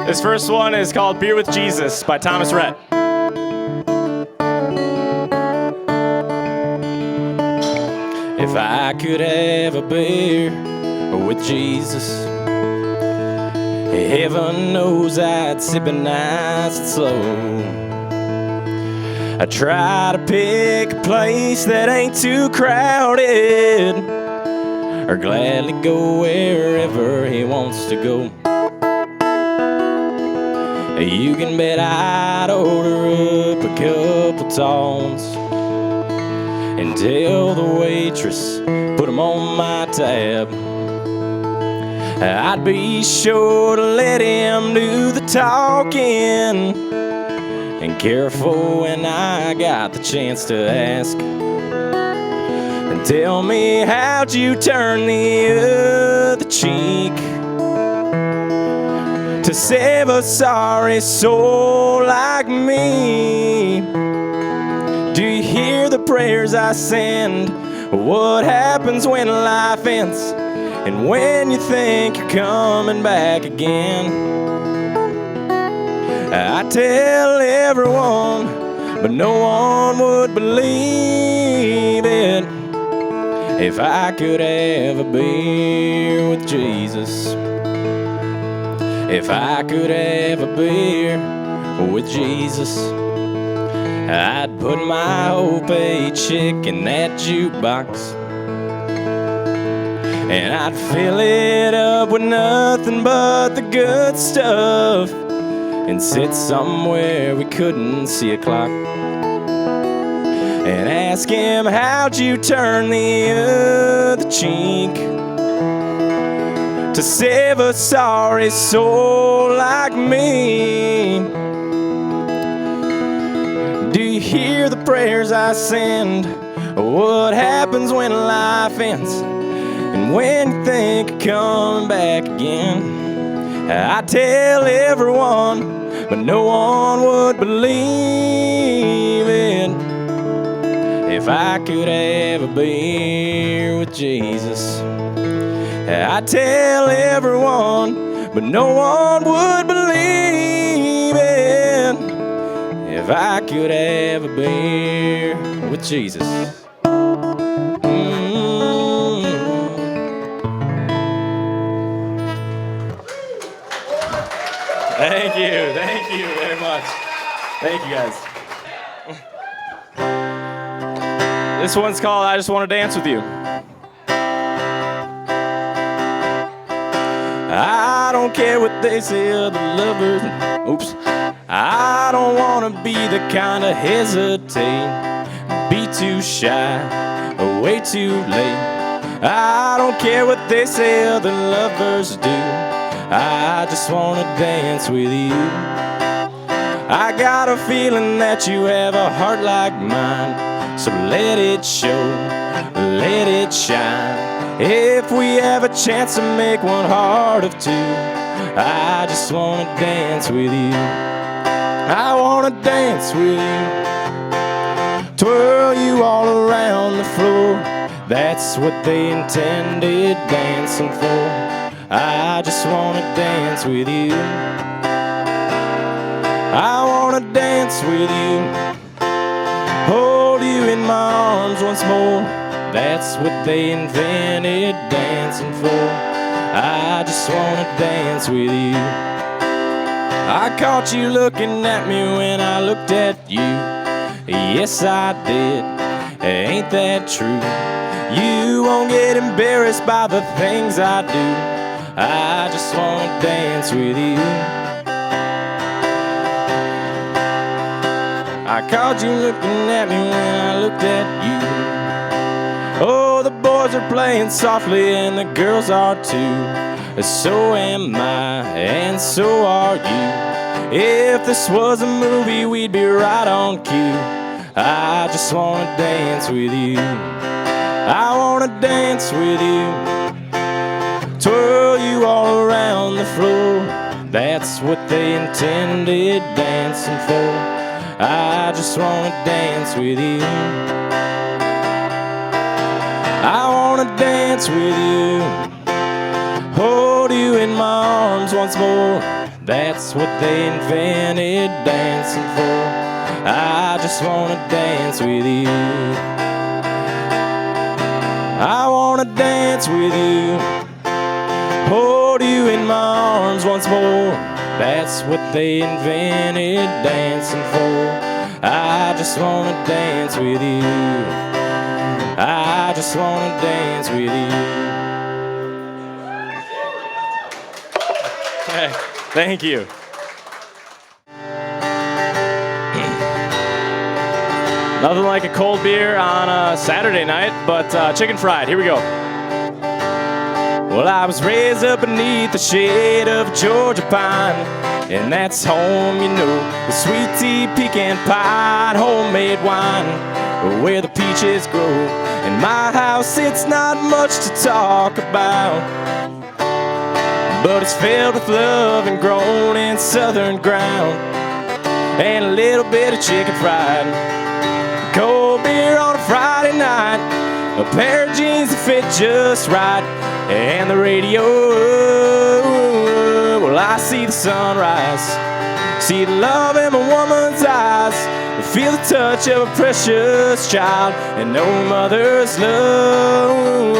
This first one is called Beer with Jesus by Thomas Rhett. If I could have a beer with Jesus, heaven knows I'd sip it nice and slow. I'd try to pick a place that ain't too crowded, or gladly go wherever he wants to go. You can bet I'd order up a couple tons and tell the waitress, put 'em on my tab. I'd be sure to let him do the talking, and careful when I got the chance to ask. And tell me, how'd you turn the other cheek to save a sorry soul like me? Do you hear the prayers I send? What happens when life ends, and when you think you're coming back again? I tell everyone, but no one would believe it. If I could have a beer with Jesus, if I could have a beer with Jesus, I'd put my whole paycheck in that jukebox, and I'd fill it up with nothing but the good stuff, and sit somewhere we couldn't see a clock, and ask him, how'd you turn the other cheek to save a sorry soul like me? Do you hear the prayers I send? What happens when life ends, and when you think you're coming back again? I tell everyone, but no one would believe it. If I could have a beer with Jesus, I tell everyone, but no one would believe it. If I could have a beer with Jesus. Thank you very much. Thank you guys. This one's called I Just Want to Dance With You. I don't care what they say other lovers. Oops. I don't want to be the kind of hesitate, be too shy, way too late. I don't care what they say other lovers do. I just want to dance with you. I got a feeling that you have a heart like mine, so let it show, let it shine. If we have a chance to make one heart of two, I just want to dance with you. I want to dance with you, twirl you all around the floor. That's what they intended dancing for. I just want to dance with you. I want to dance with you, hold you in my arms once more. That's what they invented dancing for. I just want to dance with you. I caught you looking at me when I looked at you. Yes, I did. Ain't that true? You won't get embarrassed by the things I do. I just want to dance with you. I caught you looking at me when I looked at you. Oh, the boys are playing softly and the girls are too. So am I, and so are you. If this was a movie, we'd be right on cue. I just want to dance with you. I want to dance with you, twirl you all around the floor. That's what they intended dancing for. I just want to dance with you. I want to dance with you, hold you in my arms once more. That's what they invented dancing for. I just wanna dance with you. I wanna dance with you, hold you in my arms once more. That's what they invented dancing for. I just wanna dance with you. I just wanna dance with you. Hey, thank you. Nothing like a cold beer on a Saturday night, but chicken fried. Here we go. Well, I was raised up beneath the shade of a Georgia pine, and that's home, you know, the sweet tea, pecan pie, and homemade wine, where the peaches grow. In my house, it's not much to talk about, but it's filled with love and grown in southern ground, and a little bit of chicken fried. Cold beer on a Friday night, a pair of jeans that fit just right, and the radio. Well, I see the sunrise, see the love in a woman's eyes, feel the touch of a precious child, and no mother's love.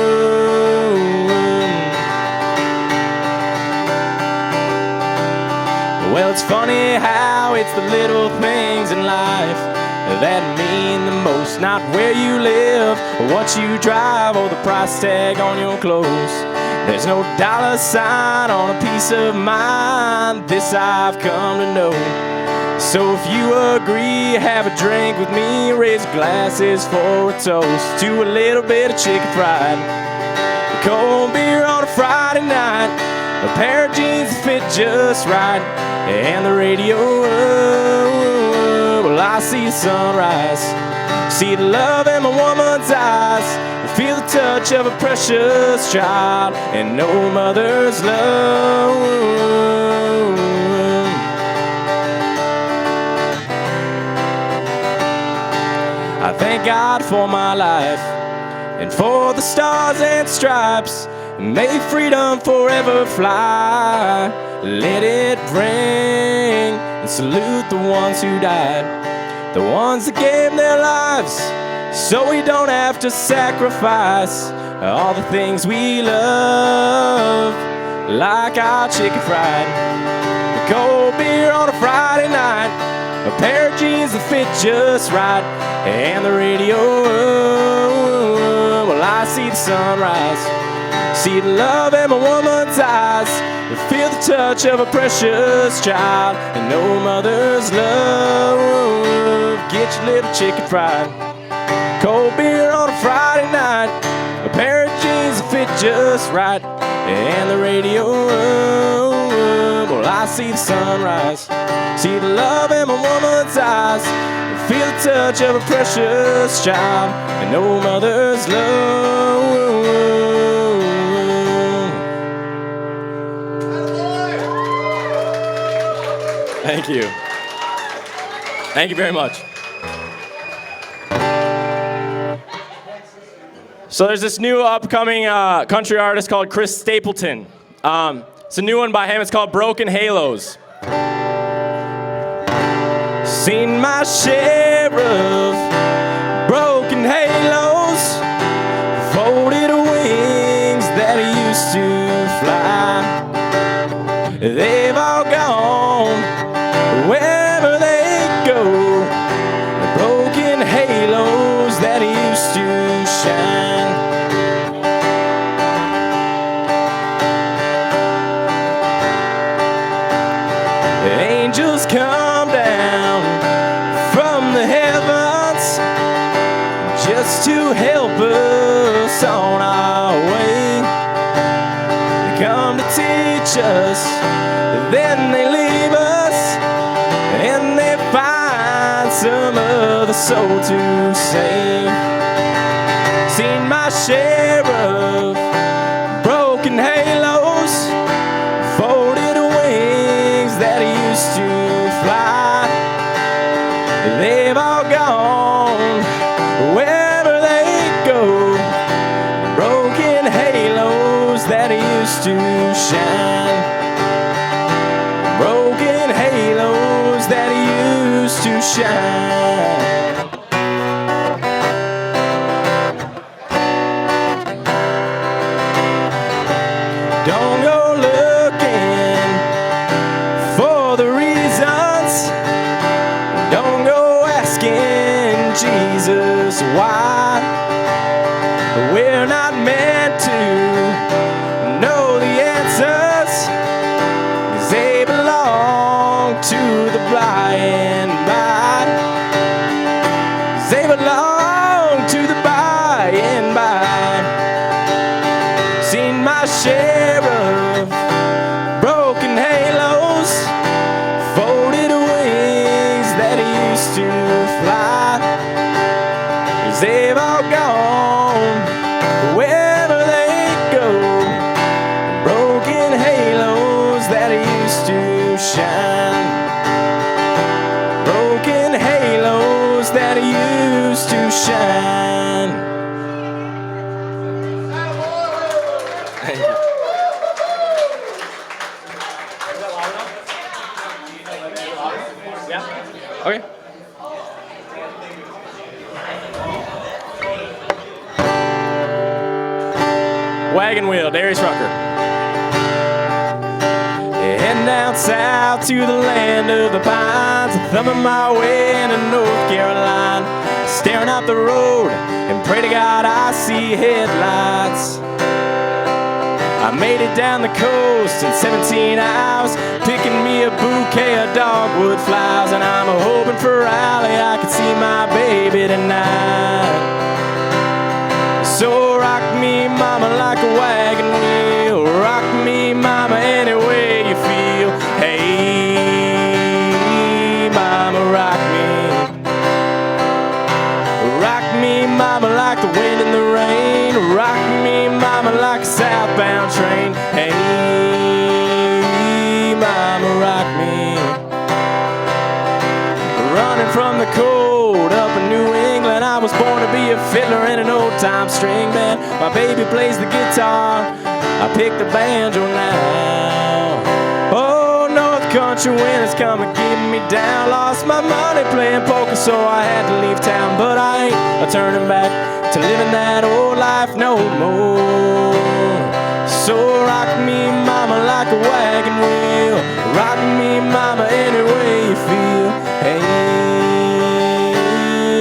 Well, it's funny how it's the little things in life that mean the most. Not where you live, or what you drive, or the price tag on your clothes. There's no dollar sign on a piece of mind. This I've come to know. So if you agree, have a drink with me, raise glasses for a toast to a little bit of chicken fried. Cold beer on a Friday night, a pair of jeans that fit just right, and the radio. Well, I see the sunrise, see the love in my woman's eyes, feel the touch of a precious child, and no mother's love. I thank God for my life and for the stars and stripes. May freedom forever fly. Let it ring and salute the ones who died, the ones that gave their lives so we don't have to sacrifice all the things we love, like our chicken fried. A cold beer on a Friday night, a pair of jeans that fit just right, and the radio. Well, I see the sunrise, see the love in my woman's eyes, feel the touch of a precious child, and no mother's love. Get your little chicken fried. Cold beer on a Friday night, a pair of jeans that fit just right, and the radio. Well, I see the sunrise, see the love in my woman's eyes, feel the touch of a precious child, and no mother's love. Thank you. Thank you very much. So there's this new upcoming country artist called Chris Stapleton. It's a new one by him. It's called Broken Halos. Seen my share of broken halos, folded wings that used to fly. They've all gone wherever they go, broken halos that used to shine. Angels come down from the heavens just to help us on our way. They come to teach us, then they leave us, and they find some other soul to save. Seen my share of broken halos, folded wings that used to fly. They've all gone wherever they go, broken halos that used to shine. shine. Don't go looking for the reasons. Don't go asking Jesus why. We're not meant to know the answers, 'cause they belong to the by and by. 'Cause they belong to the by and by. Seen my share of broken halos, folded wings that used to fly. 'Cause they've all gone wherever they go, broken halos that used to shine. Broken halos that used to shine. Thank you. Yeah? Okay. Wagon Wheel, Darius Rucker. Heading down south to the land of the pines, thumbing my way into North Carolina, staring out the road and pray to God I see headlights. I made it down the coast in 17 hours, picking me a bouquet of dogwood flowers, and I'm hoping for Raleigh I can see my baby tonight. So rock me, mama, like a wagon wheel. Rock me, mama, any way you feel. Hey, mama, rock me. Rock me, mama, like the wind and the rain. Rock me, mama, like a southbound train. Hey, mama, rock me. Running from the cold up in New England, I was born to be a fiddler and an old-time string band. My baby plays the guitar, I pick the banjo now. Oh, North Country winter's come and keeping me down. Lost my money playing poker, so I had to leave town. But I ain't turning back to living that old life no more. So rock me, mama, like a wagon wheel. Rock me, mama, any way you feel. Hey,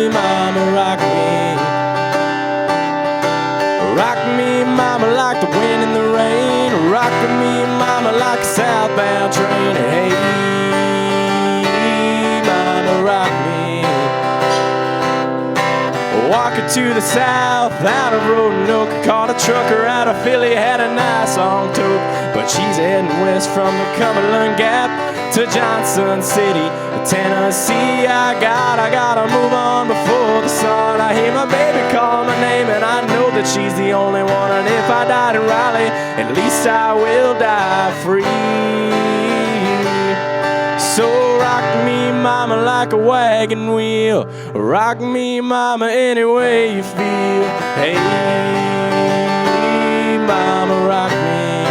mama, rock me. Rock me, mama, like the wind and the rain. Rock me, mama, like a southbound train. Hey, mama, rock me. Walking to the south out of Roanoke, caught a trucker out of Philly, had a nice long tote. But she's heading west from the Cumberland Gap to Johnson City, Tennessee. I gotta move on before the sun. I hear my baby call my name and I know that she's the only one. And if I died in Raleigh, at least I will die free. So rock me, mama, like a wagon wheel. Rock me, mama, any way you feel. Hey, mama, rock me.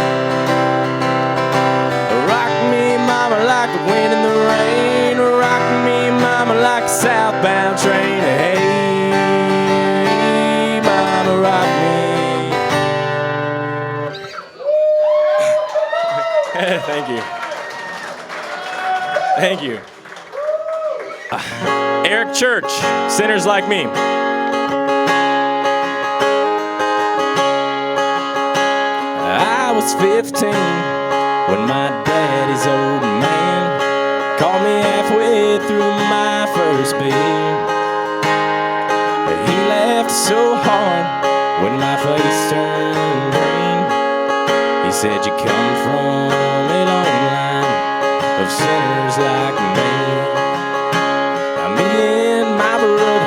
Rock me, mama, like the wind and the rain. Rock me, mama, like a southbound train. Hey, mama, rock me. Thank you. Thank you. Eric Church, Sinners Like Me. I was 15 when my daddy's old man called me halfway through my first beer. He laughed so hard when my face turned green. He said, you come from a long line of sinners like me. Now me and my brother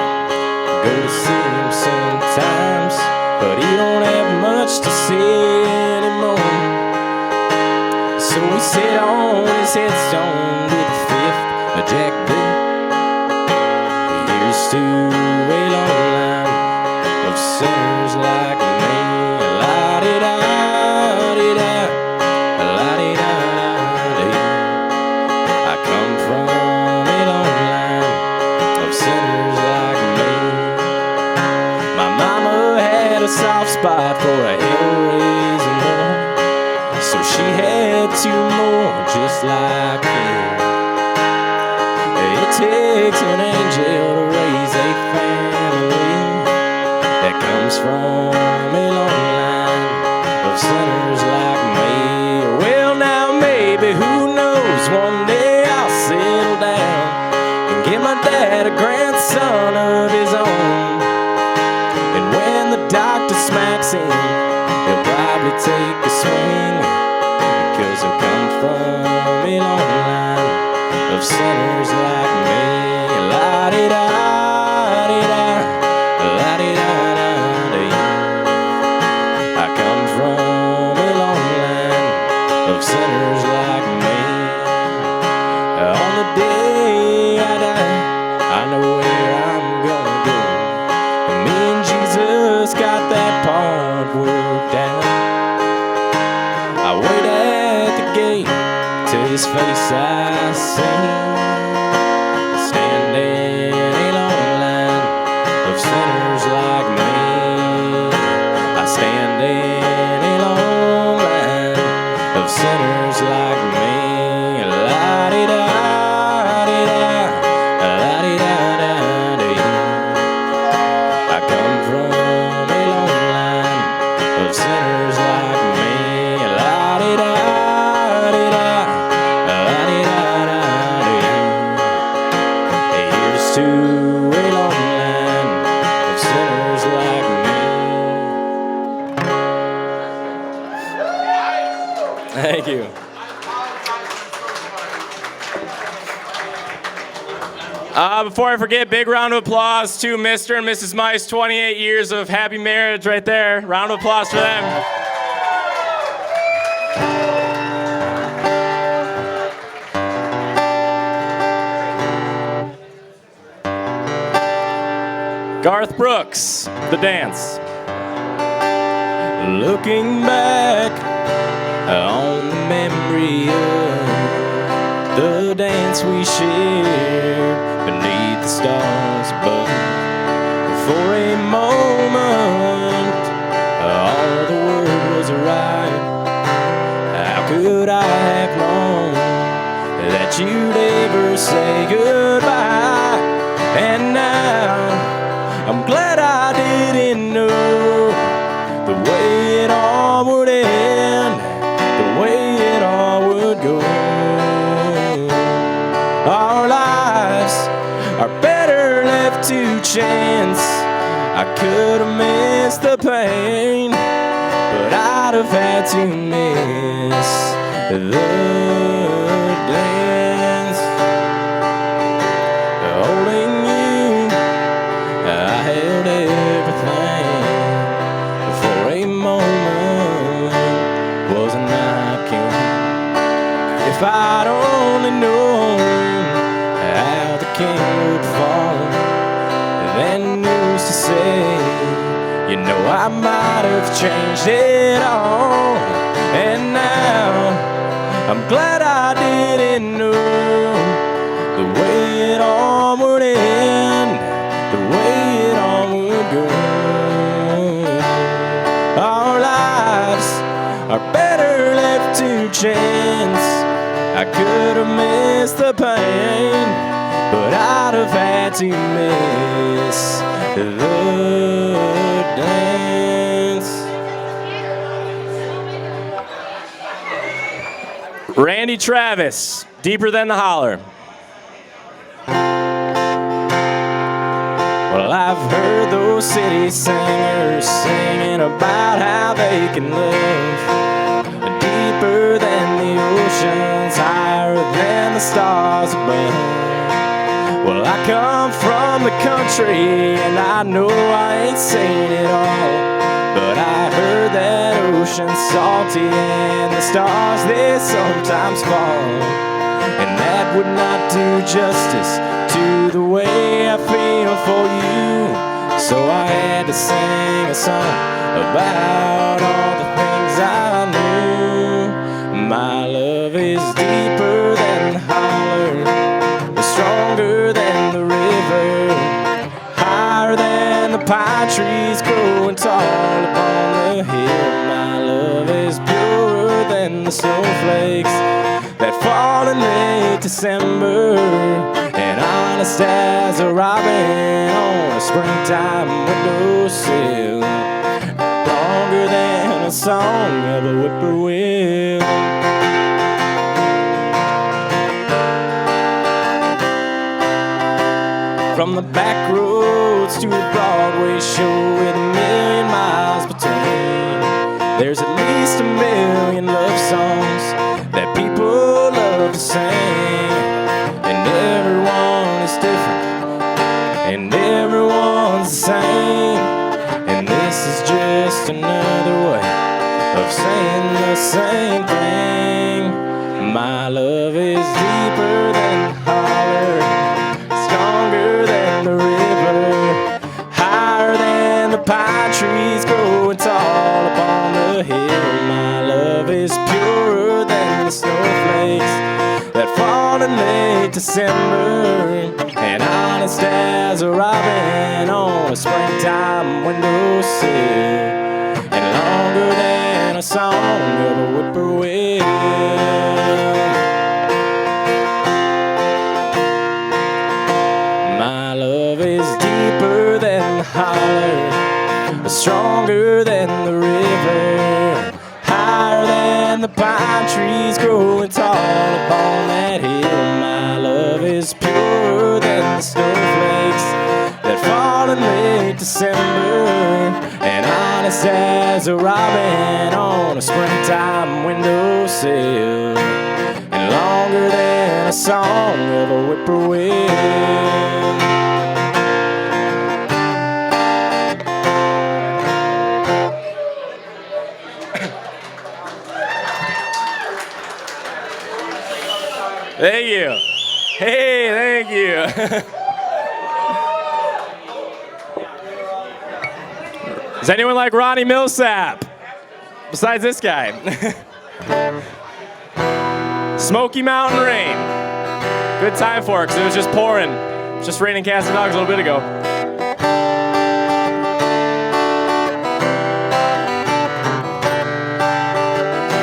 go to see him sometimes, but he don't have much to say anymore. So we sit on his headstone with a fifth of Jack B. Here's to a long line of sinners like me. La-di-da-di-da, la-di-da-da-dee. I come from a long line soft spot for a hell-raising Lord. So she had 2 more just like him. It takes an angel to raise a family that comes from a long line of sinners like me. Well, now maybe, who knows, one day I'll settle down and give my dad a grandson of his own. And when the doctor smacks him, he'll probably take a swing, because he'll come from a long line of sinners like me. La-di-da, di-da, la-di-da-da-dee. I come from a long line of sinners like me. On the day I die, I know where I'm gonna go. And me and Jesus got that part worked out. I wait at the gate till his face I see, standing a long line of sinners like me. I stand in a long line of sinners like me. La-di-da, di-da, la-di-da-da-dee. I come from a long line of sinners like me. La-di-da, di-da, la-di-da-da-dee. Here's to a long line of sinners like me. Thank you. Before I forget, big round of applause to Mr. and Mrs. Mice, 28 years of happy marriage right there. Round of applause for them. Garth Brooks, The Dance. Looking back on the memory of the dance we shared beneath the stars above. For a moment, all the world was right. How could I have known that you'd ever say goodbye? And now I'm glad I didn't know the way it all would end, the way it all would go. Our lives are better left to chance. I could have missed the pain, but I'd have had to miss the dance. Holding you, I held everything. For a moment, wasn't I king? If I'd only known how the king would fall, then who's to say? You know, I might have changed it all. And now I'm glad I didn't know the way it all would end, the way it all would go. Our lives are better left to chance. I could have missed the pain, but I'd have had to miss the dance. Randy Travis, Deeper Than the Holler. Well, I've heard those city singers singing about how they can live deeper than the oceans, higher than the stars above. Well, I come from the country and I know I ain't seen it all, but I heard that ocean's salty and the stars, they sometimes fall. And that would not do justice to the way I feel for you. So I had to sing a song about all the things I knew. My love is deeper than the holler, stronger than the river, higher than the pine trees growing tall the hill. My love is purer than the snowflakes that fall in late December, and honest as a robin on a springtime windowsill, longer than a song of a whippoorwill. From the back roads to the Broadway show with a million miles between, there's at least a million love songs that people love to sing. And everyone is different, and everyone's the same. And this is just another way of saying the same thing. My love is deeper than holler, stronger than the river, higher than the pine trees growing tall upon the hill. My love is purer than the snowflakes that fall in late December, and honest as a robin on a springtime windowsill, and longer than a song of a whippoorwill. My love is deeper than the holler, stronger than the river, higher than the pine trees growing tall upon that hill. My love is purer than the snowflakes that fall in late December, and honest as a robin on a springtime windowsill, and longer than a song of a whippoorwill. Thank you. Hey, thank you. Does anyone like Ronnie Millsap? Besides this guy. Smoky Mountain Rain. Good time for it, because it was just pouring. It was just raining cats and dogs a little bit ago.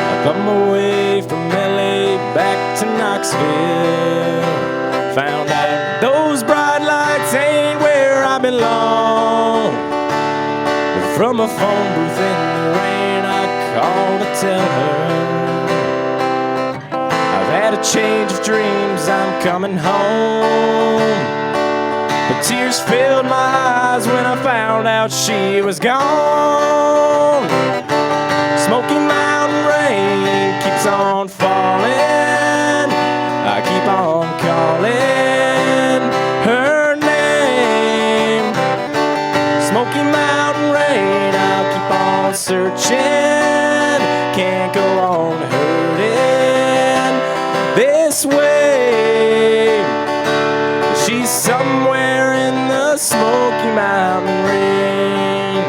I come away from LA back to Knoxville, found out those bright lights ain't where I belong. But from a phone booth in the rain, I called to tell her I've had a change of dreams, I'm coming home. But tears filled my eyes when I found out she was gone. Smoky Mountain rain keeps on falling, I keep on calling her name. Smoky Mountain rain, I'll keep on searching, can't go on hurting this way. She's somewhere in the Smoky Mountain rain.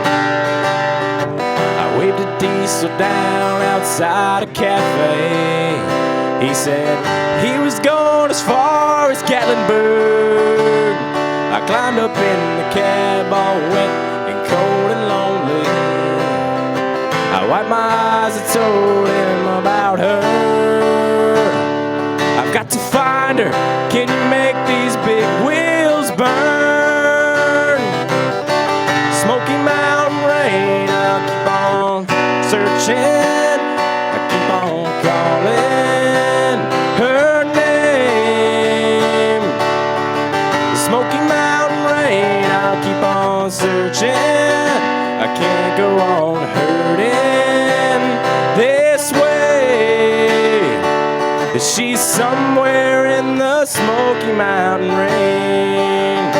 I waved a diesel down outside a cafe. He said he was going as far as Gatlinburg. I climbed up in the cab all wet and cold and lonely. I wiped my eyes and told him about her. I've got to find her, can you make these big wheels burn? Smoky Mountain rain, I'll keep on searching, I keep on calling her name. Smoky Mountain rain, I'll keep on searching, I can't go on hurting this way. She's somewhere in the Smoky Mountain rain.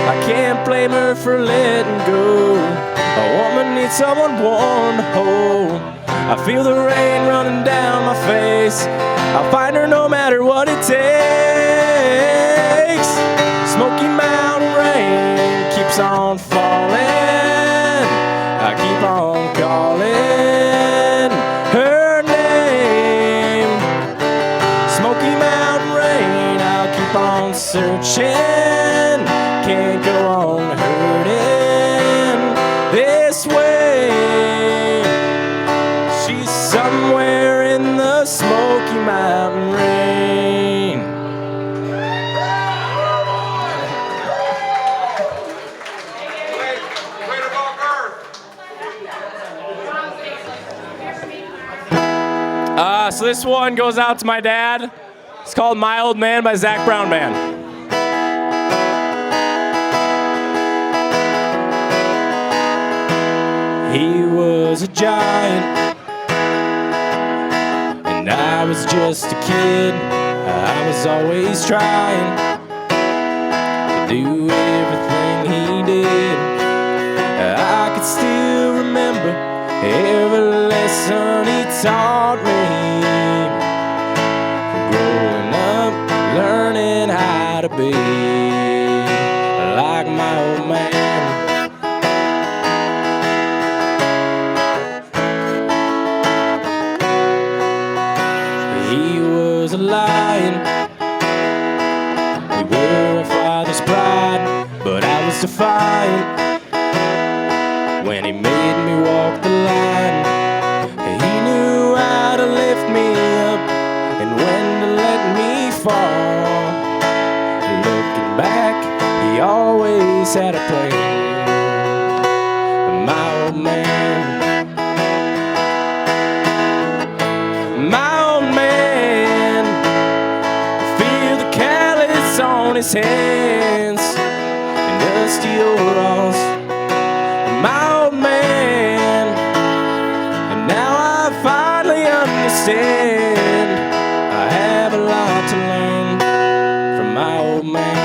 I can't blame her for letting go. A woman needs someone warm to hold. I feel the rain running down my face. I'll find her no matter what it takes. Smoky Mountain rain keeps on falling, I keep on calling her name. Smoky Mountain rain, I'll keep on searching, can't go on hurting this way. So this one goes out to my dad. It's called My Old Man by Zac Brown Band. He was a giant, and I was just a kid. I was always trying to do everything he did. I could still remember every lesson he taught me. Growing up, learning how to be like my old man. He was a lion. We were a father's pride, but I was defiant when he made me walk the line. He knew how to lift me up and when to let me fall. Looking back, he always had a plan. My old man, my old man, feel the callus on his hands and dusty overalls. My old man, and now I finally understand. I have a lot to learn from my old man.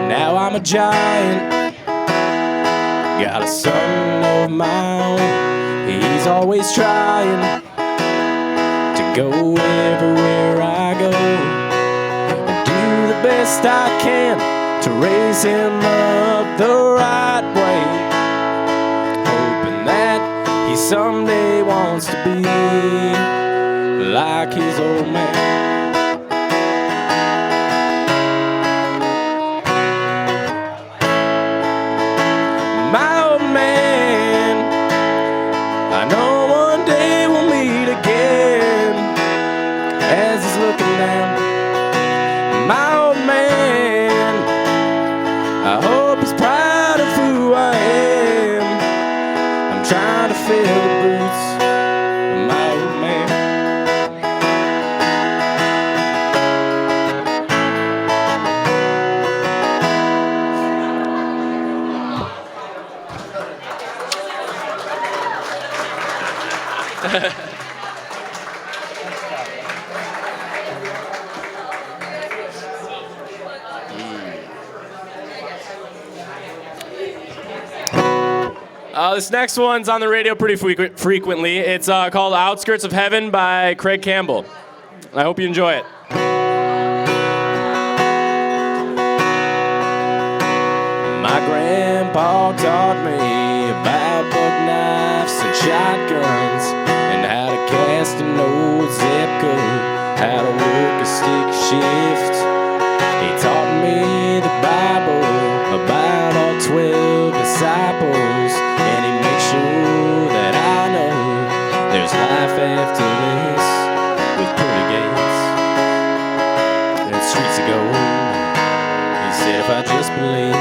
Now I'm a giant, got a son of my own. He's always trying to go everywhere I go. The best I can to raise him up the right way, hoping that he someday wants to be like his old man. My old man, I know one day we'll meet again. As he's looking down, my old man, I hope he's proud of who I am. I'm trying to fill the boots of my old man. This next one's on the radio pretty frequently. It's called Outskirts of Heaven by Craig Campbell. I hope you enjoy it. My grandpa taught me about buck knives and shotguns, and how to cast an old zip code, how to work a stick shift. He taught me the Bible about all 12 disciples, and he made sure that I know there's life after this, with pearly gates and streets of gold. He said if I just believe,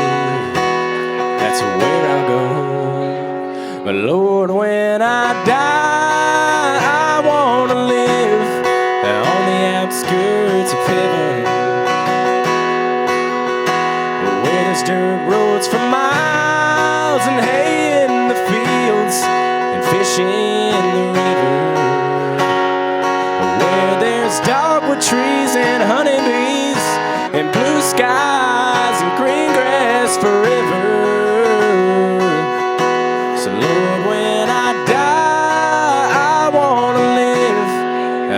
that's where I'll go. But Lord, when I die, I want to live on the outskirts of heaven, where there's dirt roads for miles and hay in the fields and fishing in the river, where there's dogwood trees and honeybees and blue skies and green grass forever. So Lord, when I die, I want to live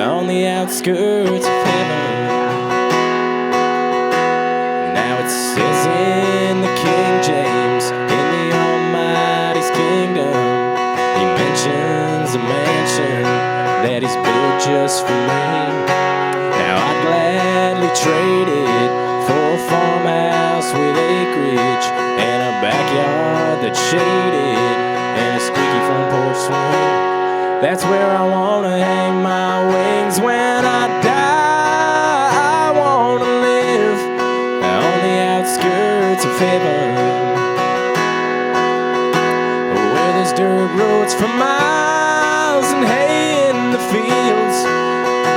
on the outskirts of heaven. Now it says in the King James, in the Almighty's kingdom, he mentions a mansion that he's built just for me. Now I'd gladly trade it for a farmhouse with acreage and a backyard that's shaded and a squeaky front porch swing. That's where I want to hang my wings when I die. I want to live on the outskirts of heaven. dirt roads for miles, and hay in the fields,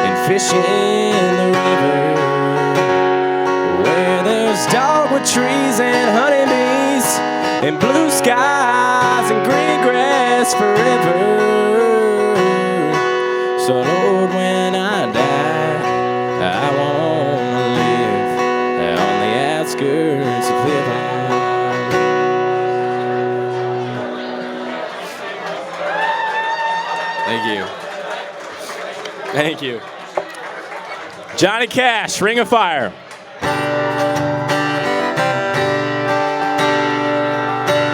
and fish in the river, where there's dogwood trees and honeybees, and blue skies and green grass forever. So Lord, when I die, I wanna live on the outskirts of heaven. Thank you. Thank you. Johnny Cash, Ring of Fire.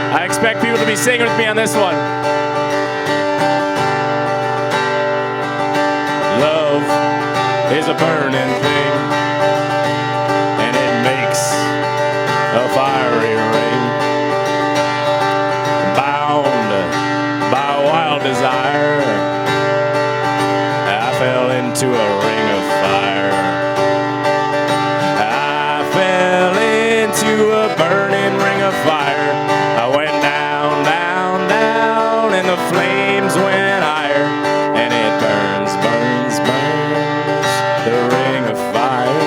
I expect people to be singing with me on this one. Love is a burning thing, and it makes a fiery ring. Bound by wild desire, I fell into a ring of fire. I fell into a burning ring of fire. I went down, down, down, and the flames went higher, and it burns, burns, burns. The ring of fire,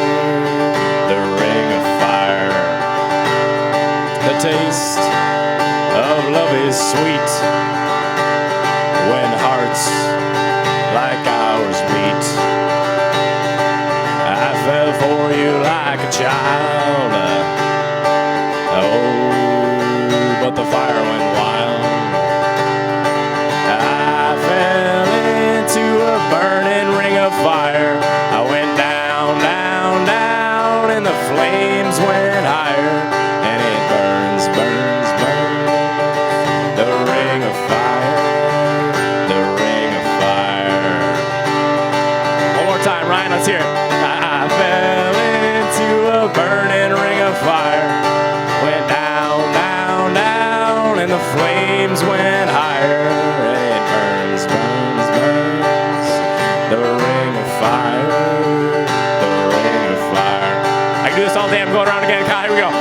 the ring of fire. The taste of love is sweet when hearts like ours beat. I fell for you like a child. Oh, but the fire went wild. I fell into a burning ring of fire. I went down, down, down, and the flames went higher, and it burns, burns, burns. The ring of fire, the ring of fire. One more time, Ryan, let's hear it. I fell into a burning ring of fire. Went down, down, down, and the flames went higher, and it burns, burns, burns. The ring of fire, the ring of fire. I can do this all day. I'm going around again. Here we go. I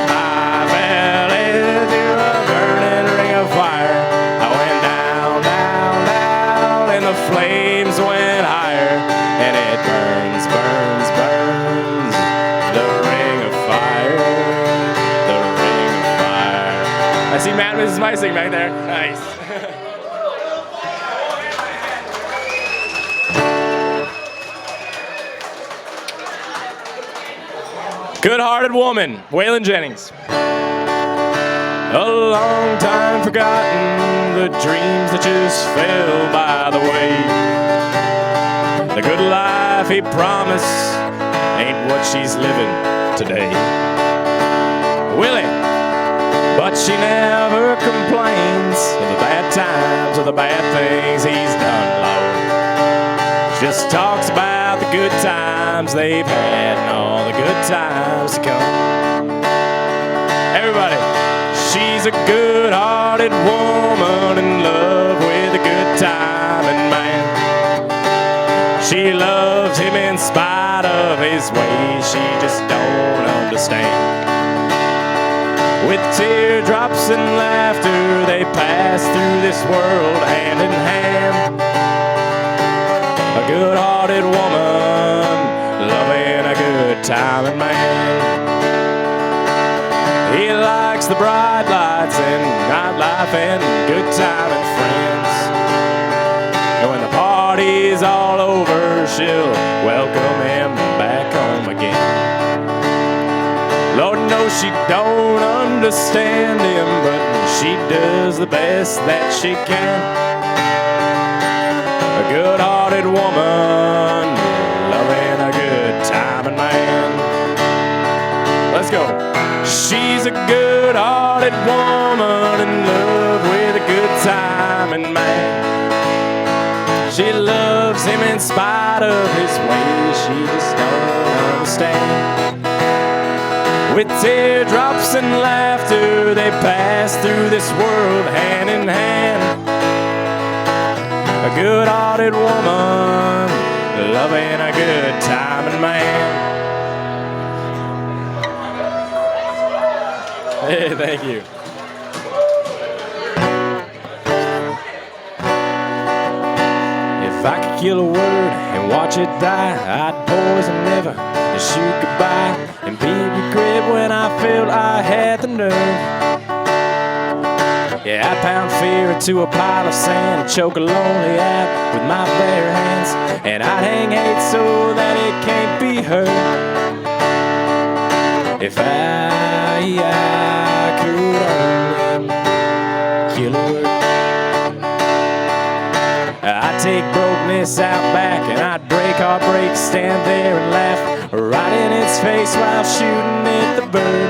fell into a burning ring of fire. I went down, down, down, and the flames went higher, and it burns, burns, burns. The ring of fire, the ring of fire. I see Matt and Mrs. Meising back there. Nice. Good-Hearted Woman, Waylon Jennings. A long time forgotten, the dreams that just fell by the way. The good life he promised ain't what she's living today. Willie, but she never complains of the bad times or the bad things he's done, Lord. She just talks about the good times they've had and all the good times to come. Everybody, she's a good-hearted woman in love with a good time and man. She loves him in spite of his ways she just don't understand. With teardrops and laughter, they pass through this world hand in hand. A good-hearted woman, loving a good time and man. He likes the bright lights and nightlife and good time and friends. And when the party's all over, she'll welcome him back home again. Lord knows she don't understand him, but she does the best that she can. A good-hearted woman, loving a good time and man. Let's go. She's a good-hearted woman in love with a good time and man. She loves him in spite of his ways she just don't understand. With teardrops and laughter, they pass through this world hand in hand. A good-hearted woman, loving a good time and man. Hey, thank you. If I could kill a word and watch it die, I'd poison never and shoot goodbye and be regret when I felt I had the nerve. Yeah, I'd pound fear into a pile of sand and choke a lonely out with my bare hands, and I'd hang hate so that it can't be heard. If I could only kill a word. I'd take brokenness out back and I'd break heartbreak, stand there and laugh right in its face while shooting at the bird.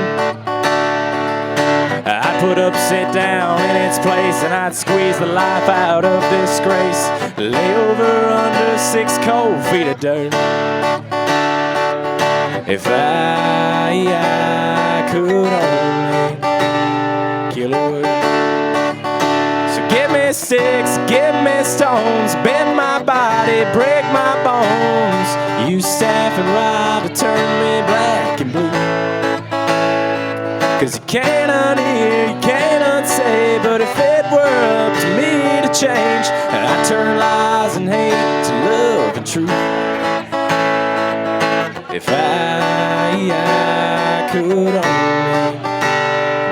I'd put upset down in its place and I'd squeeze the life out of disgrace, lay over under 6 cold feet of dirt. If I could only kill a word. So give me sticks, give me stones, bend my body, break my bones. Use staff and rod to turn me black and blue. 'Cause you can't unhear, you can't unsay, but if it were up to me to change, I'd turn lies and hate to love and truth. If I could only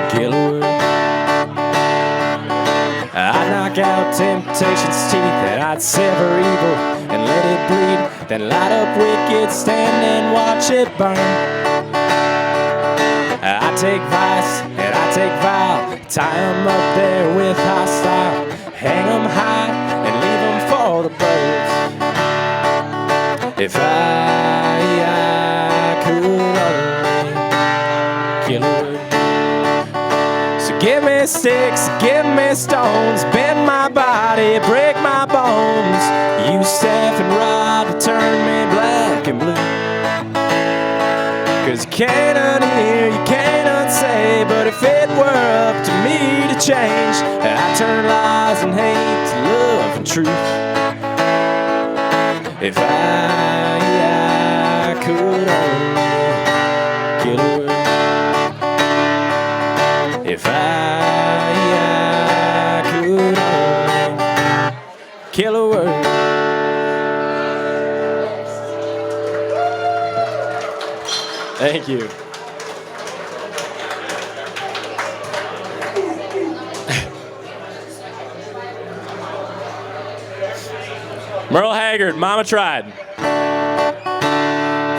kill a word. I'd knock out temptation's teeth and I'd sever evil and let it bleed, then light up wicked, stand and watch it burn. I take vice and I take vile, tie 'em up there with hostile, hang 'em high and leave 'em for the birds. If I could only kill a word. So give me sticks, give me stones, bend my body, break my bones. Use staff and rod to turn me black and blue. 'Cause you can't unhear, you can't unsay, but if it were up to me to change, I'd turn lies and hate to love and truth. If I could only kill a word. If I could only kill a word. Thank you. Merle Haggard, Mama Tried.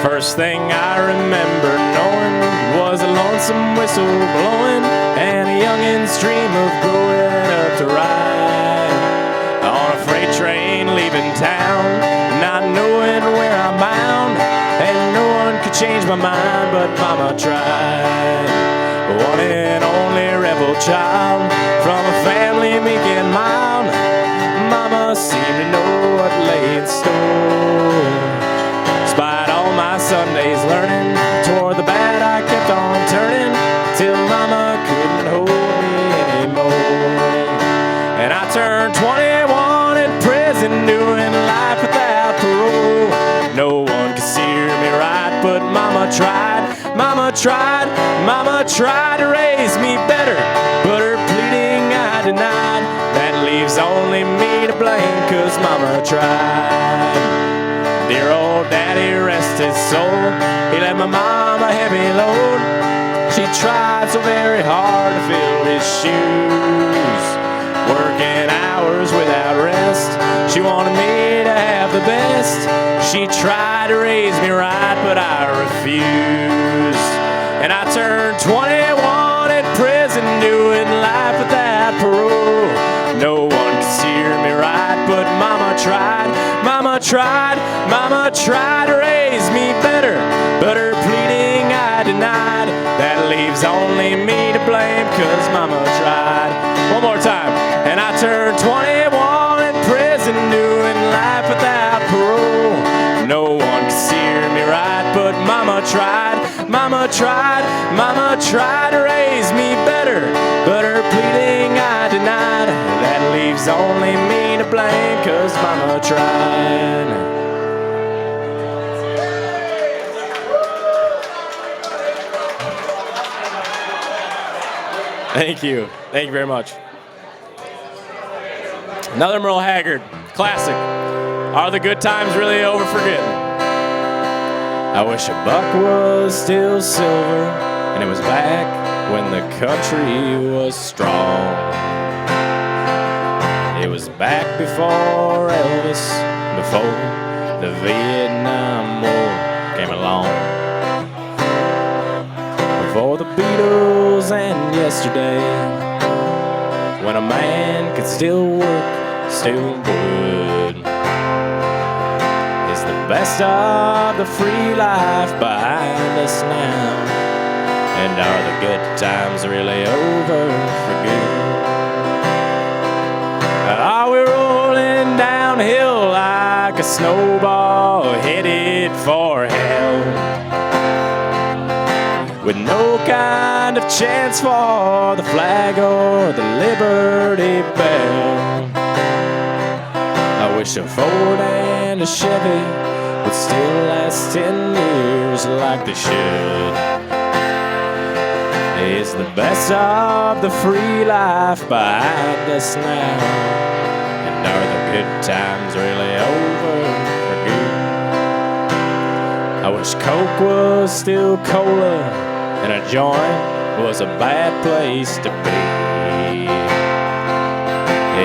First thing I remember knowing was a lonesome whistle blowing and a youngin's dream of growing up to ride on a freight train leaving town, not knowing where I'm bound, and no one could change my mind, but Mama tried. One and only rebel child from a family meek and mild, Mama seemed to know what lay in store. Despite all my Sundays learning, toward the bad I kept on turning, till Mama couldn't hold me anymore. And I turned 21 in prison, doing life without parole. No one could steer me right, but Mama tried. Mama tried, Mama tried to raise me better, but her pleading I denied. That leaves only me to blame, 'cause Mama tried. Dear old Daddy, rest his soul, he let my mom a heavy load. She tried so very hard to fill his shoes, working hours without rest. She wanted me to have the best. She tried to raise me right, but I refused. And I turned 21 in prison, doing life without parole. No one could steer me right, but Mama tried. Mama tried, Mama tried to raise me better, but her pleading I denied. That leaves only me to blame, 'cause Mama tried. One more time. And I turned 21 in prison, doing life without parole. No one could steer me right, but Mama tried. Mama tried, Mama tried to raise me better, but her pleading I denied. That leaves only me to blame, 'cause Mama tried. Thank you. Thank you very much. Another Merle Haggard classic. Are the good times really over for good? I wish a buck was still silver and it was back when the country was strong. It was back before Elvis, before the Vietnam War came along, before the Beatles and yesterday, when a man could still work, still would. Is the best of the free life behind us now? And are the good times really over for good? Are we rolling downhill like a snowball headed for hell, with no kind of chance for the flag or the Liberty Bell? I wish a Ford and a Chevy would still last 10 years like they should. Is the best of the free life behind us now? And are the good times really over for good? I wish Coke was still cola and a joint was a bad place to be.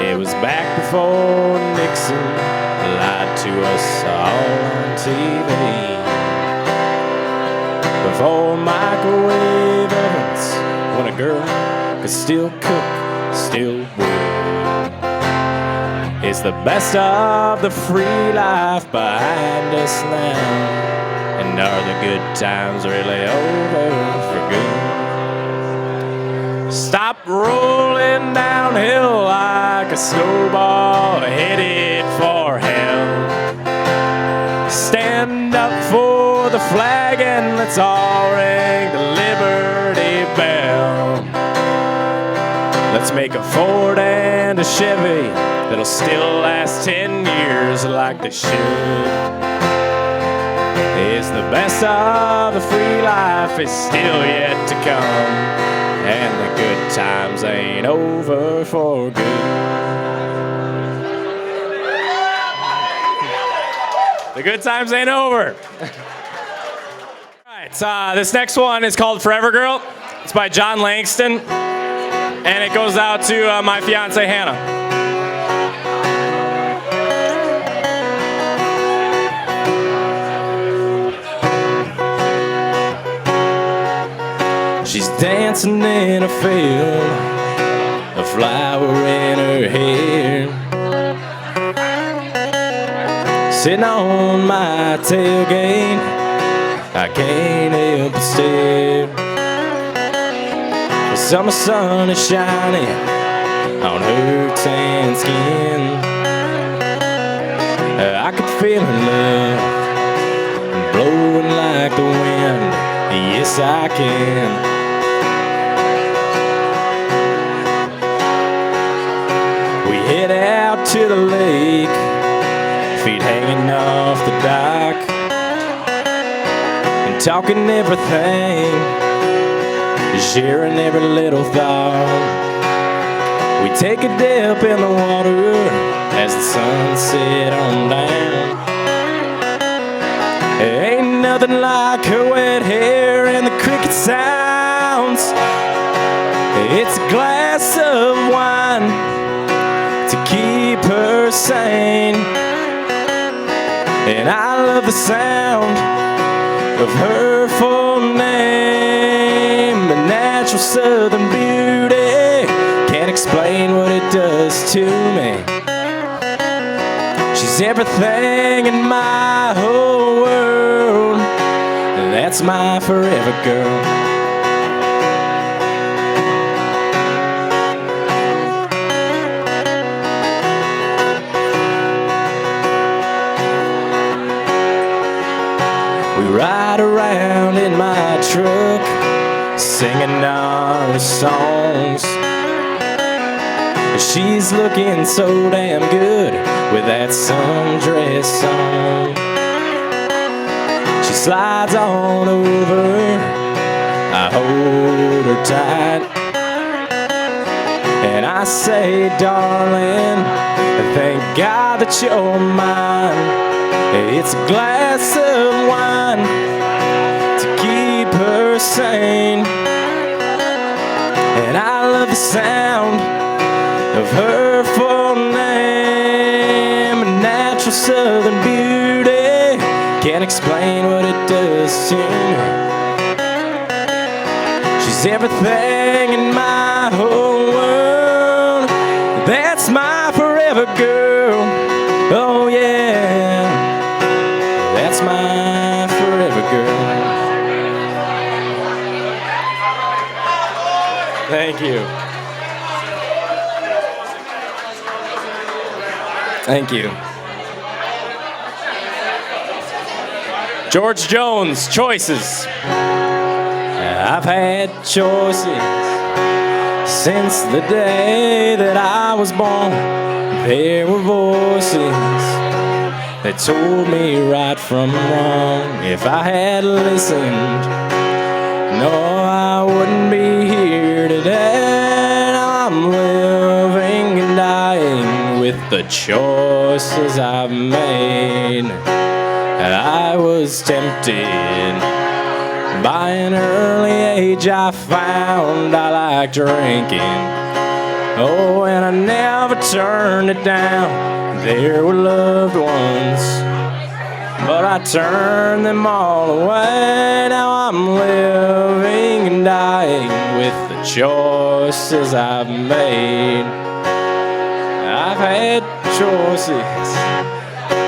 It was back before Nixon lied to us all on TV, before microwave ovens, when a girl could still cook, still would. It's the best of the free life behind us now. And are the good times really over for good? Stop rolling downhill like a snowball headed for hell. Stand up for the flag and let's all ring the Liberty Bell. Let's make a Ford and a Chevy that'll still last 10 years like they should. Is the best of the free life is still yet to come, and the good times ain't over for good. The good times ain't over. All right, this next one is called Forever Girl. It's by John Langston, and it goes out to my fiance Hannah. She's dancing in a field, a flower in her hair, sitting on my tailgate, I can't help but stare. The summer sun is shining on her tan skin. I could feel her love blowing like the wind. Yes, I can. We head out to the lake, feet hanging off the dock, and talking everything, sharing every little thought. We take a dip in the water as the sun set on down. Ain't nothing like her wet hair and the cricket sounds. It's a glass of wine to keep her sane, and I love the sound of her full name. A natural southern beauty, can't explain what it does to me. She's everything in my whole world, that's my forever girl. Ride around in my truck, singing our songs. She's looking so damn good with that sundress on. She slides on over, I hold her tight, And I say, darling, thank God that you're mine. It's a glass of wine to keep her sane. And I love the sound of her full name. A natural southern beauty, can't explain what it does to me. She's everything in my whole world. That's my forever girl. Oh yeah, that's my forever girl. Thank you. Thank you. George Jones, choices. I've had choices since the day that I was born. There were voices that told me right from wrong. If I had listened, no, I wouldn't be here today. Now I'm living and dying with the choices I've made. I was tempted by an early age. I found I liked drinking. Oh, and I never turned it down. There were loved ones, but I turned them all away. Now I'm living and dying with the choices I've made. I've had choices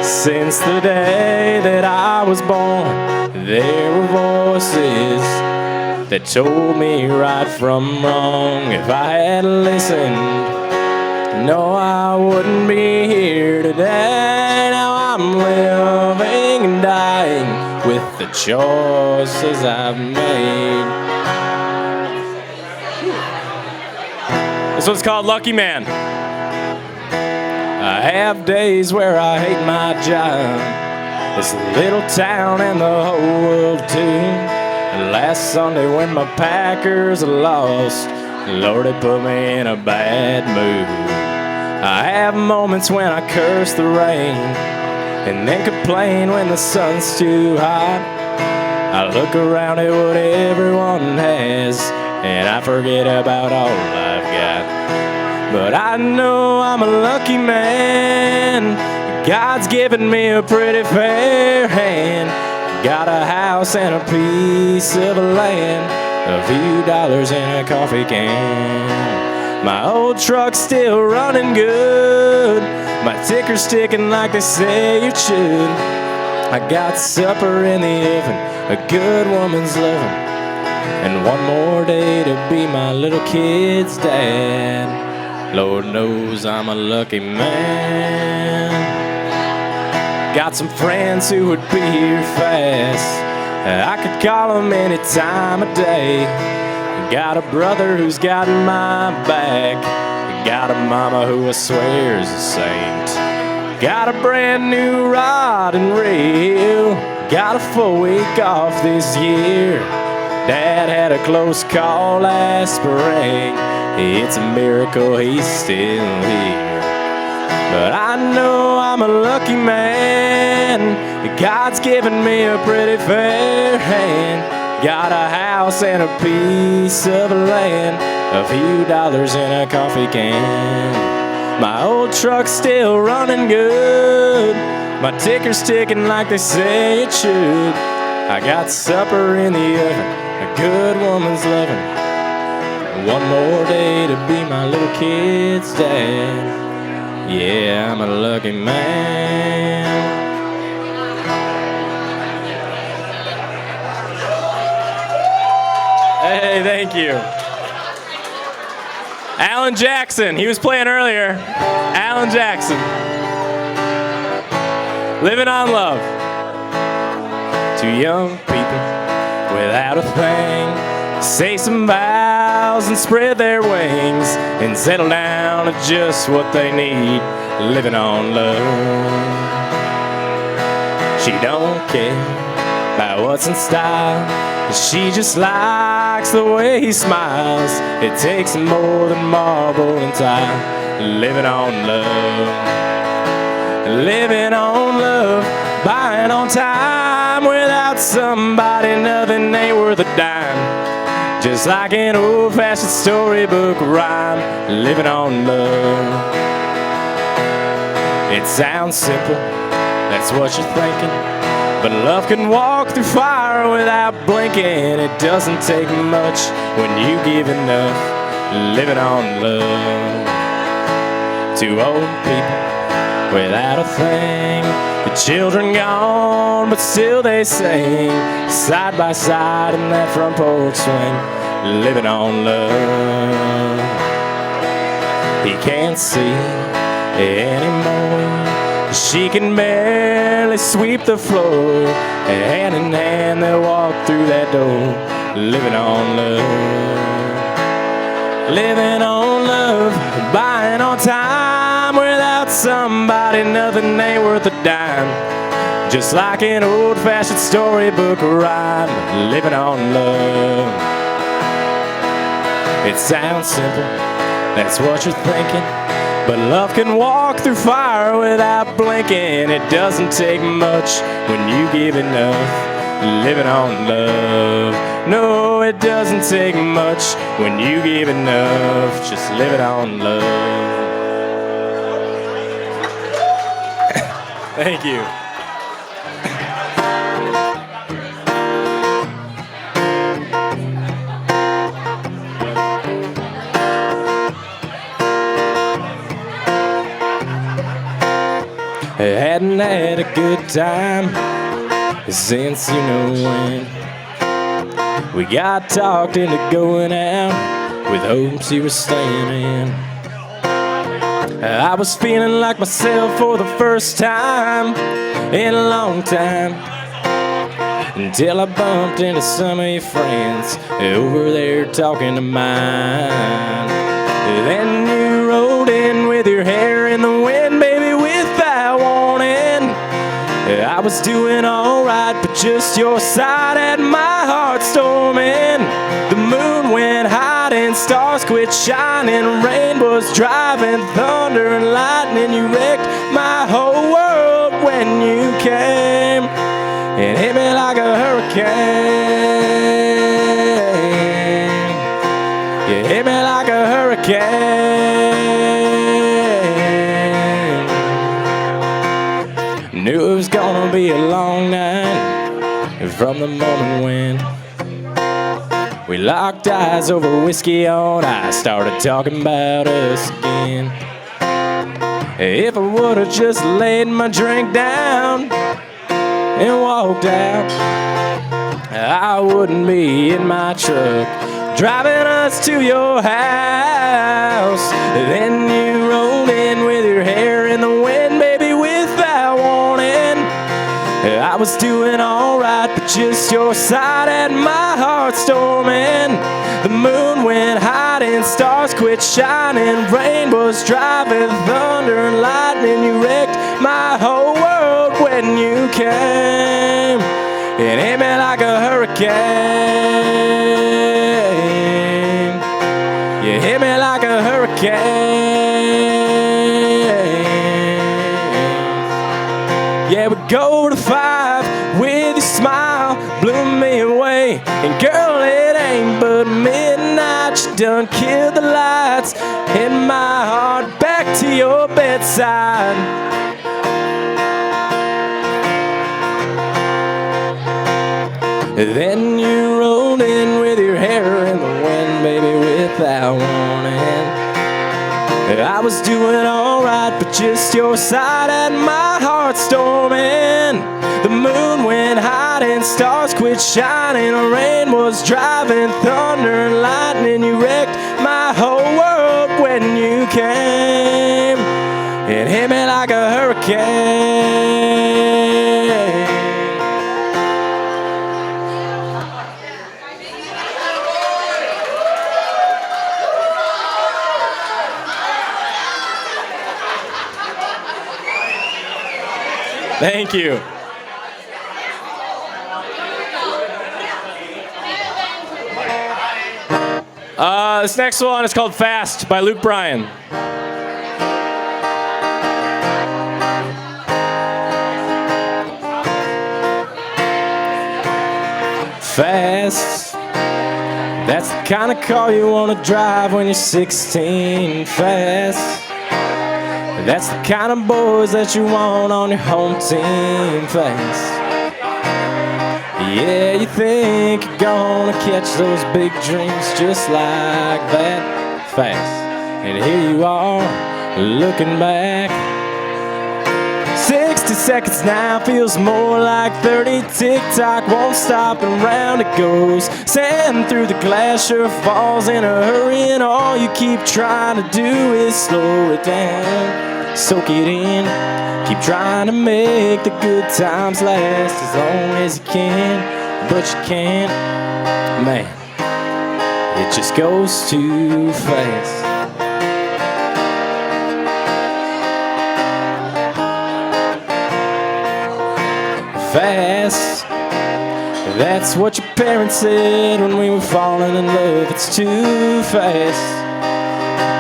since the day that I was born. There were voices that told me right from wrong. If I had listened, no, I wouldn't be here today. Now I'm living and dying with the choices I've made. This one's called Lucky Man. I have days where I hate my job, this little town and the whole world too. Last Sunday when my Packers lost, Lord, it put me in a bad mood. I have moments when I curse the rain and then complain when the sun's too hot. I look around at what everyone has and I forget about all I've got. But I know I'm a lucky man. God's given me a pretty fair hand. Got a house and a piece of land, a few dollars in a coffee can. My old truck's still running good, my ticker's ticking like they say it should. I got supper in the oven, a good woman's loving, and one more day to be my little kid's dad. Lord knows I'm a lucky man. Got some friends who would be here fast. I could call them any time of day. Got a brother who's got my back. Got a mama who I swear is a saint. Got a brand new rod and reel. Got a full week off this year. Dad had a close call last spring. It's a miracle he's still here. But I know I'm a lucky man. God's given me a pretty fair hand. Got a house and a piece of land, a few dollars in a coffee can. My old truck's still running good, my ticker's ticking like they say it should. I got supper in the oven, a good woman's loving, one more day to be my little kid's dad. Yeah, I'm a lucky man. Hey, thank you. Alan Jackson, he was playing earlier. Alan Jackson. Living on Love. Two young people without a thing say some vows and spread their wings and settle down to just what they need, living on love. She don't care about what's in style, she just likes likes the way he smiles. It takes more than marble and time. Living on love, living on love, buying on time. Without somebody, nothing ain't worth a dime. Just like an old-fashioned storybook rhyme. Living on love. It sounds simple, that's what you're thinking, but love can walk through fire without blinking. It doesn't take much when you give enough. Living on love. Two old people without a thing, the children gone, but still they sing side by side in that front porch swing. Living on love. He can't see anymore, she can barely sweep the floor. Hand in hand they'll walk through that door. Living on love, living on love, buying on time. Without somebody, nothing ain't worth a dime. Just like an old-fashioned storybook rhyme. Living on love. It sounds simple, that's what you're thinking, but love can walk through fire without blinking. It doesn't take much when you give enough. Living on love. No, it doesn't take much when you give enough. Just living on love. Thank you. Hadn't had a good time since you know when. We got talked into going out with hopes you were staying in. I was feeling like myself for the first time in a long time, until I bumped into some of your friends over there talking to mine. Then you rolled in with your hair in the wind, baby, without warning. I was doing alright, but just your side had my heart storming. The moon went hiding, stars quit shining, rain was driving, thunder and lightning. You wrecked my whole world when you came and hit me like a hurricane. You hit me like a hurricane. Knew it was gonna be a long night from the moment when we locked eyes over whiskey on ice, started talking about us again. If I would've just laid my drink down and walked out, I wouldn't be in my truck driving us to your house. Then you rolled in with your hair in the wind, baby, without warning. I was doing alright, but just your side had my heart storming. The moon went hiding, stars quit shining, rain was driving, thunder and lightning. You wrecked my whole world when you came and hit me like a hurricane. You hit me like a hurricane. Yeah, we go to 5 with your smile, blew me away. And girl, it ain't but midnight. You done killed the lights, hit my heart back to your bedside. Then you rolled in with your hair in the wind, baby, without warning. I was doing alright, but just your side had my heart storming. The moon went hiding, stars quit shining, rain was driving, thunder and lightning. You wrecked my whole world when you came and hit me like a hurricane. Thank you. This next one is called Fast by Luke Bryan. Fast, that's the kind of car you want to drive when you're 16. Fast, that's the kind of boys that you want on your home team. Fast, yeah, you think you're gonna catch those big dreams just like that. Fast, and here you are looking back. 60 seconds now feels more like 30. Tick-tock won't stop and round it goes. Sand through the glass sure falls in a hurry, and all you keep trying to do is slow it down. Soak it in, keep trying to make the good times last as long as you can, but you can't. Man, it just goes too fast. Fast, that's what your parents said when we were falling in love. It's too fast.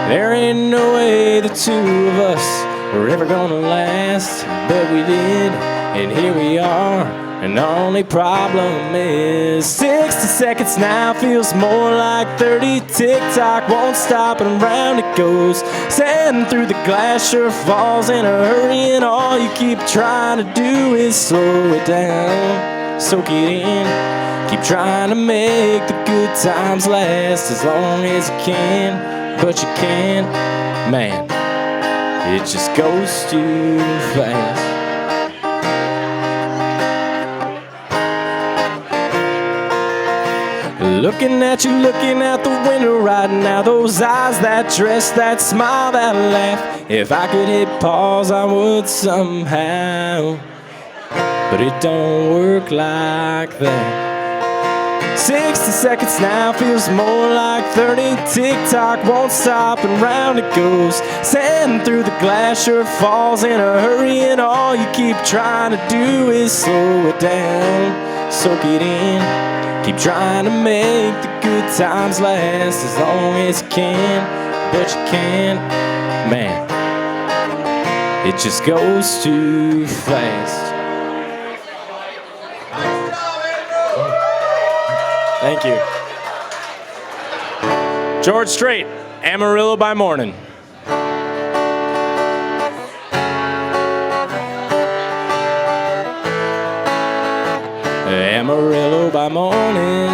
There ain't no way the two of us were ever gonna last, but we did, and here we are. And the only problem is 60 seconds now feels more like 30. Tick-tock won't stop and round it goes. Sand through the glass sure falls in a hurry, and all you keep trying to do is slow it down. Soak it in, keep trying to make the good times last as long as you can, but you can't. Man, it just goes too fast. Looking at you, looking out the window right now. Those eyes, that dress, that smile, that laugh. If I could hit pause, I would somehow, but it don't work like that. 60 seconds now feels more like 30. Tick-tock won't stop and round it goes. Sand through the glass sure falls in a hurry, and all you keep trying to do is slow it down. Soak it in, keep trying to make the good times last as long as you can, but you can't. Man, it just goes too fast. Thank you. George Strait, Amarillo by Morning. Amarillo by morning,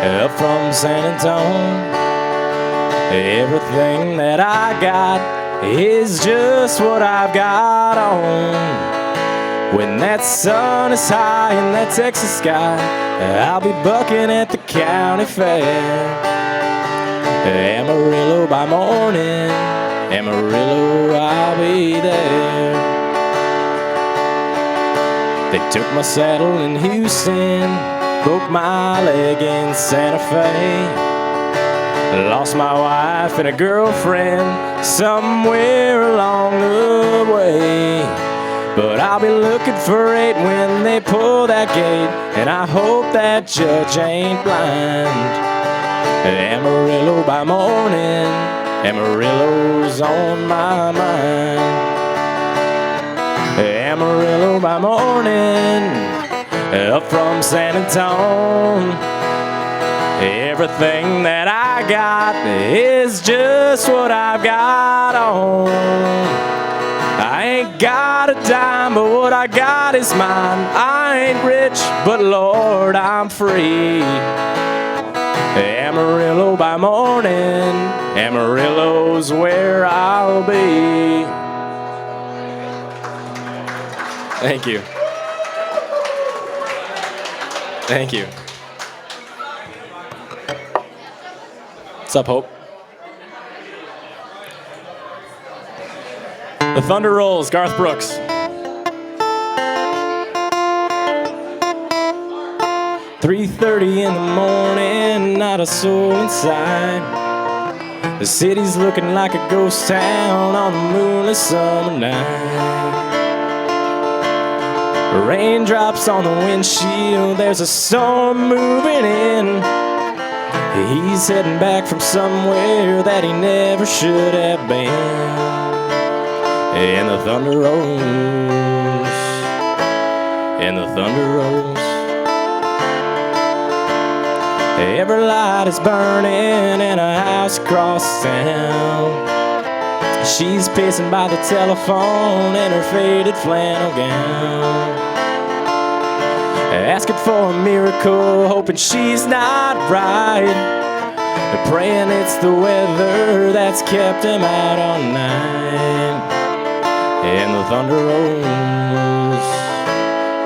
up from San Antonio. Everything that I got is just what I've got on. When that sun is high in that Texas sky, I'll be bucking at the county fair. Amarillo by morning, Amarillo, I'll be there. They took my saddle in Houston, broke my leg in Santa Fe. Lost my wife and a girlfriend somewhere along the way. But I'll be looking for 8 when they pull that gate, and I hope that judge ain't blind. Amarillo by morning, Amarillo's on my mind. Amarillo by morning, up from San Antonio. Everything that I got is just what I've got on. I ain't got a dime, but what I got is mine. I ain't rich, but Lord, I'm free. Amarillo by morning, Amarillo's where I'll be. Thank you. Thank you. What's up, Hope? The Thunder Rolls, Garth Brooks. "3:30 in the morning, not a soul inside. The city's looking like a ghost town on a moonless summer night. Raindrops on the windshield, there's a storm moving in. He's heading back from somewhere that he never should have been. And the thunder rolls, and the thunder rolls. Every light is burning in a house across town. She's pacing by the telephone in her faded flannel gown, asking for a miracle, hoping she's not right, praying it's the weather that's kept him out all night. And the thunder rolls,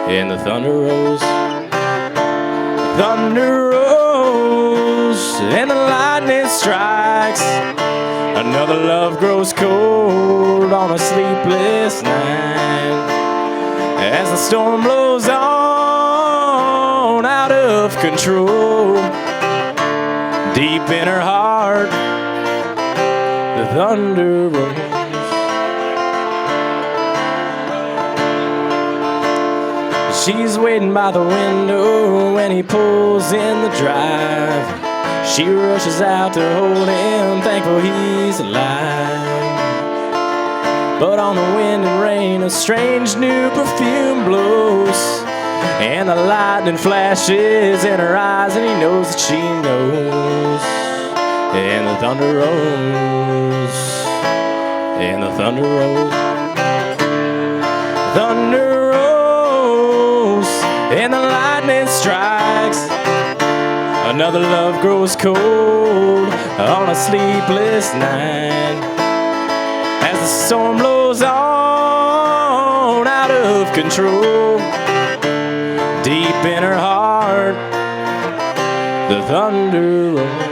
and the thunder rolls. Thunder rolls, and the lightning strikes. Another love grows cold on a sleepless night, as the storm blows on out of control. Deep in her heart, the thunder rolls. She's waiting by the window when he pulls in the drive. She rushes out to hold him, thankful he's alive. But on the wind and rain, a strange new perfume blows, and the lightning flashes in her eyes, and he knows that she knows. And the thunder rolls, and the thunder rolls. Thunder rolls, and the lightning strikes. Another love grows cold on a sleepless night, as the storm blows on out of control. Deep in her heart, the thunder rolls.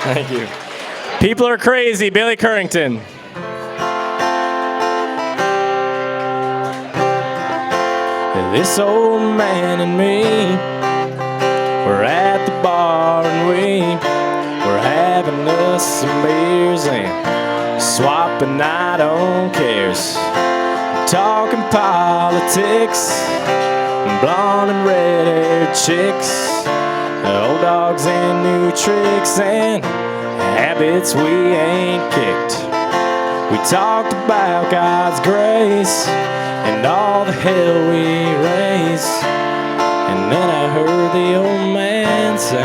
Thank you. People are crazy, Billy Currington. This old man and me, we're at the bar and we're having us some beers and swapping I don't cares, talking politics, blonde and red-haired chicks, old dogs and new tricks and habits we ain't kicked. We talked about God's grace and all the hell we raise, and then I heard the old man say,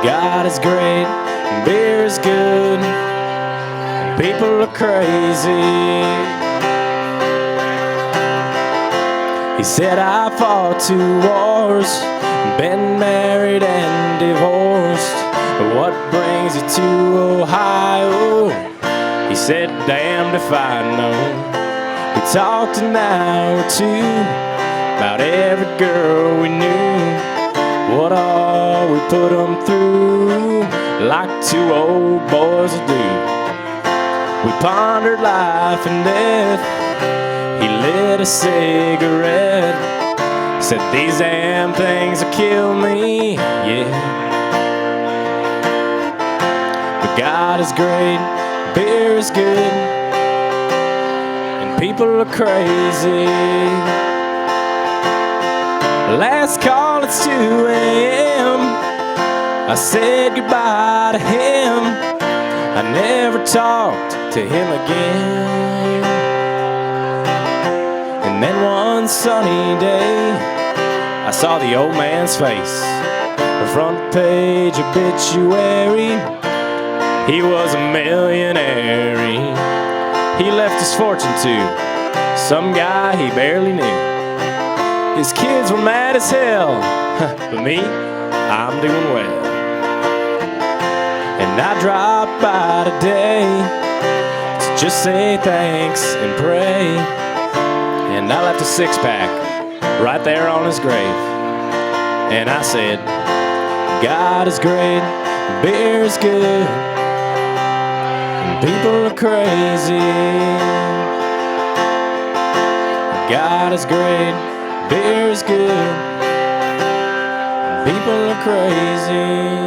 God is great, and beer is good, and people are crazy. He said, I fought 2 wars, been married and divorced. What brings you to Ohio? He said, damned if I know. We talked an hour or 2 about every girl we knew, what all we put them through, like 2 old boys do. We pondered life and death. He lit a cigarette, said, these damn things will kill me, yeah. But God is great, beer is good, and people are crazy. Last call, it's 2 a.m. I said goodbye to him. I never talked to him again. And then one sunny day, I saw the old man's face, a front page obituary. He was a millionaire. He left his fortune to some guy he barely knew. His kids were mad as hell, but me, I'm doing well. And I dropped by today to just say thanks and pray. And I left a 6-pack right there on his grave. And I said, God is great, beer is good, people are crazy. God is great, beer is good, people are crazy.